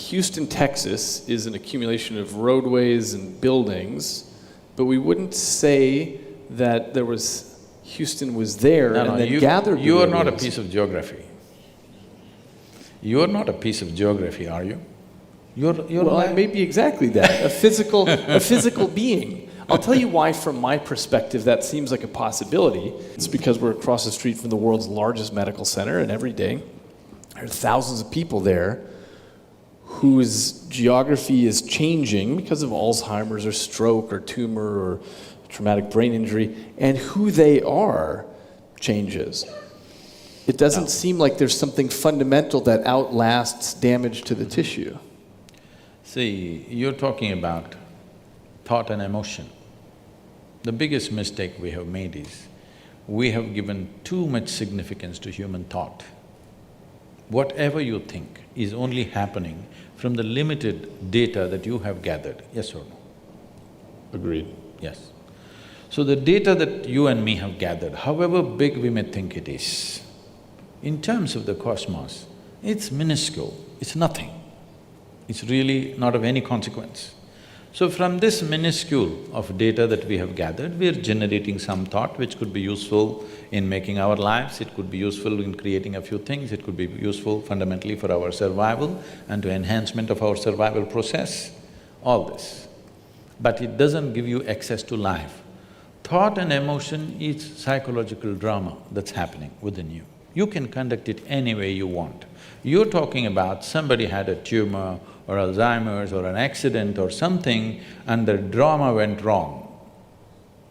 Houston, Texas is an accumulation of roadways and buildings, but we wouldn't say that Houston was there and then gathered. You are not a piece of geography. You are not a piece of geography, are you? Well, I may be exactly that, a physical being. I'll tell you why from my perspective that seems like a possibility. It's because we're across the street from the world's largest medical center, and every day there are thousands of people there whose geography is changing because of Alzheimer's or stroke or tumor or traumatic brain injury, and who they are changes. It doesn't seem like there's something fundamental that outlasts damage to the tissue. See, you're talking about thought and emotion. The biggest mistake we have made is, we have given too much significance to human thought. Whatever you think is only happening from the limited data that you have gathered, yes or no? Agreed. Yes. So the data that you and me have gathered, however big we may think it is, in terms of the cosmos, it's minuscule, it's nothing. It's really not of any consequence. So from this minuscule of data that we have gathered, we are generating some thought which could be useful in making our lives, it could be useful in creating a few things, it could be useful fundamentally for our survival and to enhancement of our survival process, all this. But it doesn't give you access to life. Thought and emotion is psychological drama that's happening within you. You can conduct it any way you want. You're talking about somebody had a tumor or Alzheimer's or an accident or something and the drama went wrong.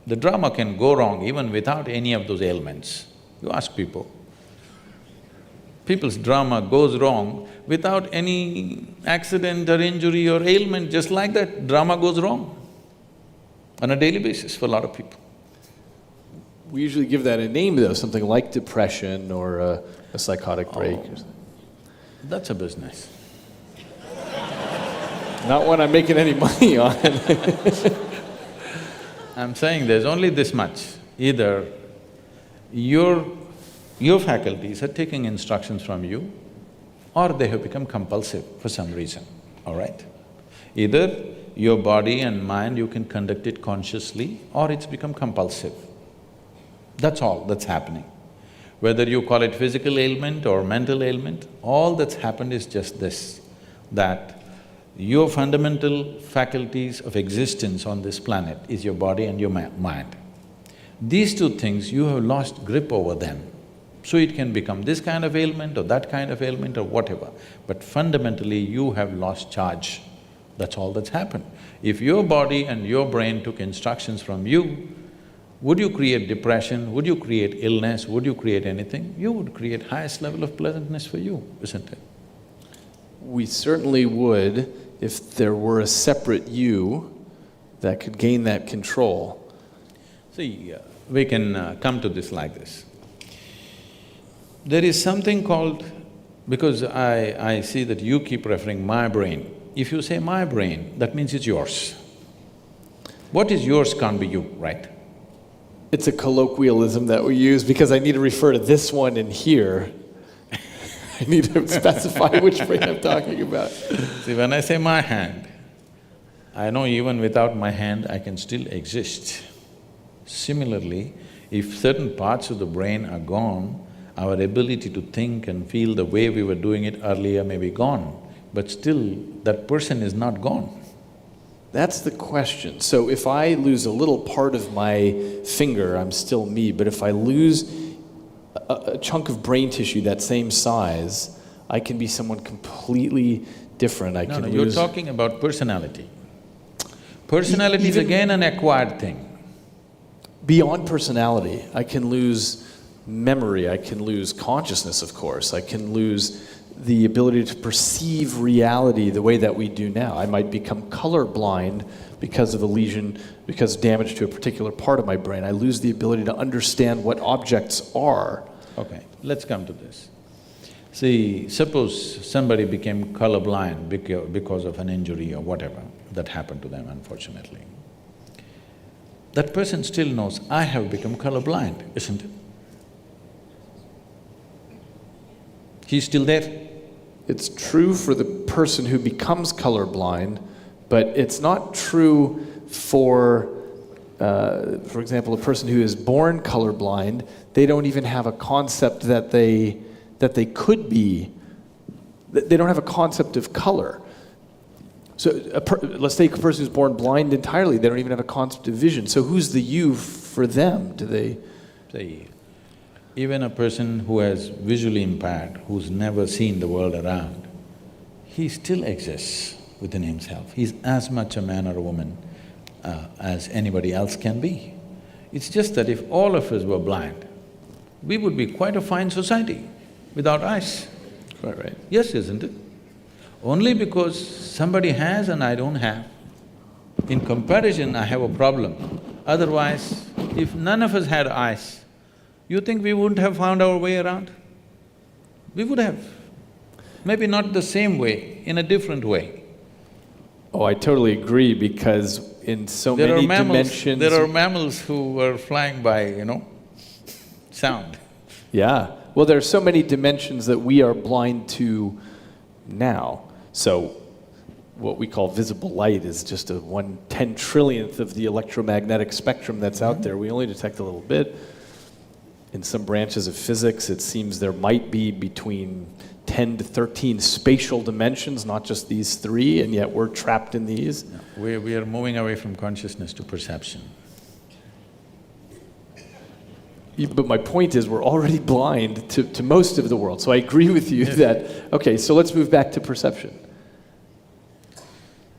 The drama can go wrong even without any of those ailments. You ask people. People's drama goes wrong without any accident or injury or ailment, just like that, drama goes wrong on a daily basis for a lot of people. We usually give that a name though, something like depression or a psychotic break. Oh, that's a business. Not one I'm making any money on. I'm saying there's only this much. Either your faculties are taking instructions from you, or they have become compulsive for some reason, all right? Either your body and mind, you can conduct it consciously, or it's become compulsive. That's all that's happening. Whether you call it physical ailment or mental ailment, all that's happened is just this, that your fundamental faculties of existence on this planet is your body and your mind. These two things, you have lost grip over them. So it can become this kind of ailment or that kind of ailment or whatever, but fundamentally you have lost charge. That's all that's happened. If your body and your brain took instructions from you, would you create depression? Would you create illness? Would you create anything? You would create highest level of pleasantness for you, isn't it? We certainly would if there were a separate you that could gain that control. See, we can come to this like this. There is something called… because I see that you keep referring my brain. If you say my brain, that means it's yours. What is yours can't be you, right? It's a colloquialism that we use because I need to refer to this one in here. I need to specify which brain I'm talking about. See, when I say my hand, I know even without my hand, I can still exist. Similarly, if certain parts of the brain are gone, our ability to think and feel the way we were doing it earlier may be gone, but still that person is not gone. That's the question. So if I lose a little part of my finger, I'm still me, but if I lose a chunk of brain tissue that same size, I can be someone completely different. No, you're talking about personality. Personality is again an acquired thing. Beyond personality, I can lose memory, I can lose consciousness, of course, I can lose the ability to perceive reality the way that we do now. I might become colorblind because of a lesion, because of damage to a particular part of my brain. I lose the ability to understand what objects are. Okay, let's come to this. See, suppose somebody became colorblind because of an injury or whatever that happened to them, unfortunately. That person still knows, I have become colorblind, isn't it? He's still there. It's true for the person who becomes colorblind, but it's not true for example, a person who is born colorblind. They don't even have a concept that they could be. They don't have a concept of color. So let's take a person who's born blind entirely. They don't even have a concept of vision. So who's the you for them? Do they? See, even a person who is visually impaired, who's never seen the world around, he still exists within himself. He's as much a man or a woman as anybody else can be. It's just that if all of us were blind, we would be quite a fine society without eyes. Quite right. Yes, isn't it? Only because somebody has and I don't have. In comparison, I have a problem. Otherwise, if none of us had eyes, you think we wouldn't have found our way around? We would have. Maybe not the same way, in a different way. Oh, I totally agree, because in so many dimensions… There are mammals who were flying by, sound. Yeah. Well, there are so many dimensions that we are blind to now. So what we call visible light is just a 1/10 trillionth of the electromagnetic spectrum that's out there. We only detect a little bit. In some branches of physics, it seems there might be between 10 to 13 spatial dimensions, not just these three, and yet we're trapped in these. We are moving away from consciousness to perception. But my point is, we're already blind to most of the world. So I agree with you that, okay, so let's move back to perception.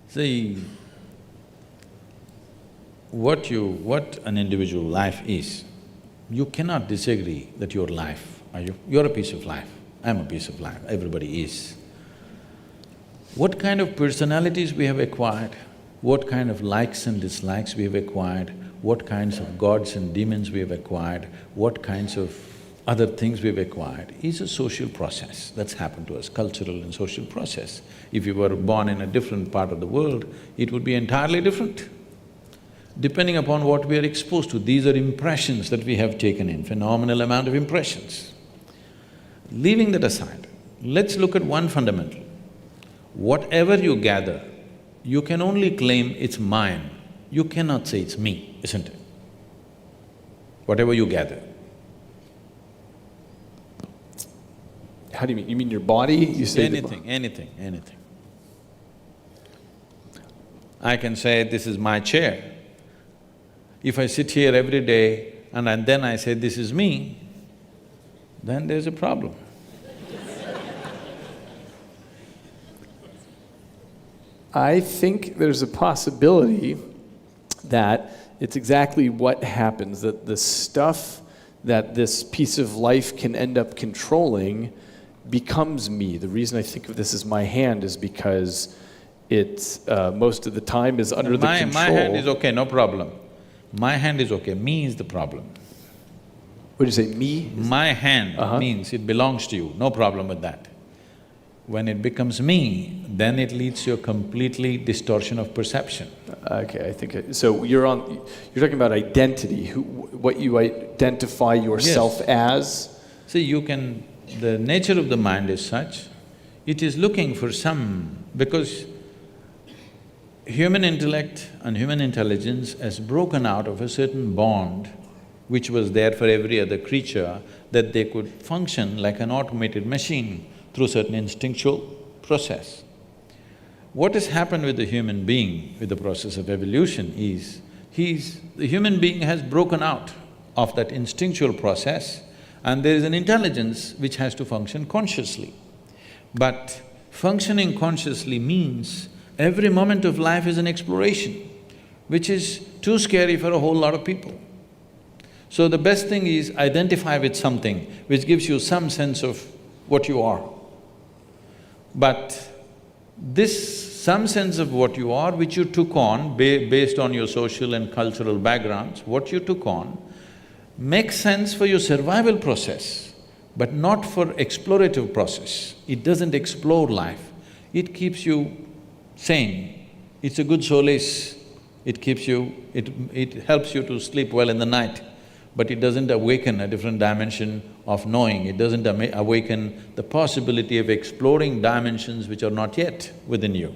See, what an individual life is, you cannot disagree that your life, are you? You're a piece of life, I'm a piece of life, everybody is. What kind of personalities we have acquired, what kind of likes and dislikes we have acquired, what kinds of gods and demons we have acquired, what kinds of other things we've acquired is a social process that's happened to us, cultural and social process. If you were born in a different part of the world, it would be entirely different. Depending upon what we are exposed to, these are impressions that we have taken in, phenomenal amount of impressions. Leaving that aside, let's look at one fundamental. Whatever you gather, you can only claim it's mine. You cannot say it's me, isn't it? Whatever you gather. How do you mean? You mean your body? You say anything. I can say, this is my chair. If I sit here every day and then I say, this is me, then there's a problem. I think there's a possibility that it's exactly what happens, that the stuff that this piece of life can end up controlling becomes me. The reason I think of this as my hand is because it's most of the time is under the control. My hand is okay, no problem. My hand is okay, me is the problem. What did you say, me? My hand means it belongs to you, no problem with that. When it becomes me, then it leads to a completely distortion of perception. Okay, I think… So you're talking about identity, what you identify yourself as? See, the nature of the mind is such, it is looking for because human intellect and human intelligence has broken out of a certain bond which was there for every other creature, that they could function like an automated machine through certain instinctual process. What has happened with the human being with the process of evolution is, the human being has broken out of that instinctual process, and there is an intelligence which has to function consciously. But functioning consciously means every moment of life is an exploration, which is too scary for a whole lot of people. So the best thing is identify with something which gives you some sense of what you are. But this some sense of what you are, which you took on based on your social and cultural backgrounds, what you took on, makes sense for your survival process, but not for explorative process. It doesn't explore life, it keeps you sane, it's a good solace, it helps you to sleep well in the night. but it doesn't awaken a different dimension of knowing, it doesn't awaken the possibility of exploring dimensions which are not yet within you.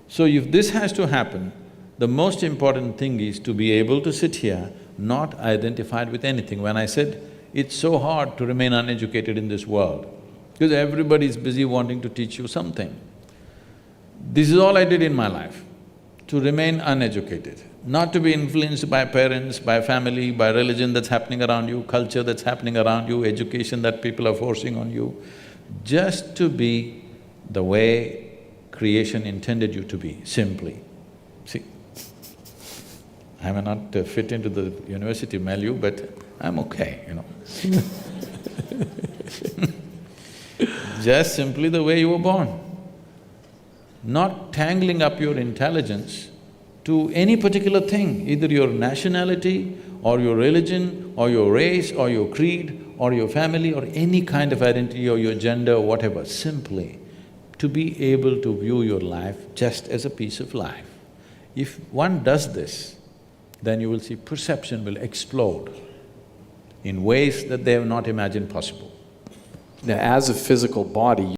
So if this has to happen, the most important thing is to be able to sit here not identified with anything. When I said, it's so hard to remain uneducated in this world, because everybody is busy wanting to teach you something. This is all I did in my life, to remain uneducated, not to be influenced by parents, by family, by religion that's happening around you, culture that's happening around you, education that people are forcing on you, just to be the way creation intended you to be, simply. See, I may not fit into the university milieu, but I'm okay, you know. Just simply the way you were born. Not tangling up your intelligence to any particular thing, either your nationality or your religion or your race or your creed or your family or any kind of identity or your gender or whatever, simply to be able to view your life just as a piece of life. If one does this, then you will see perception will explode in ways that they have not imagined possible. Now, as a physical body,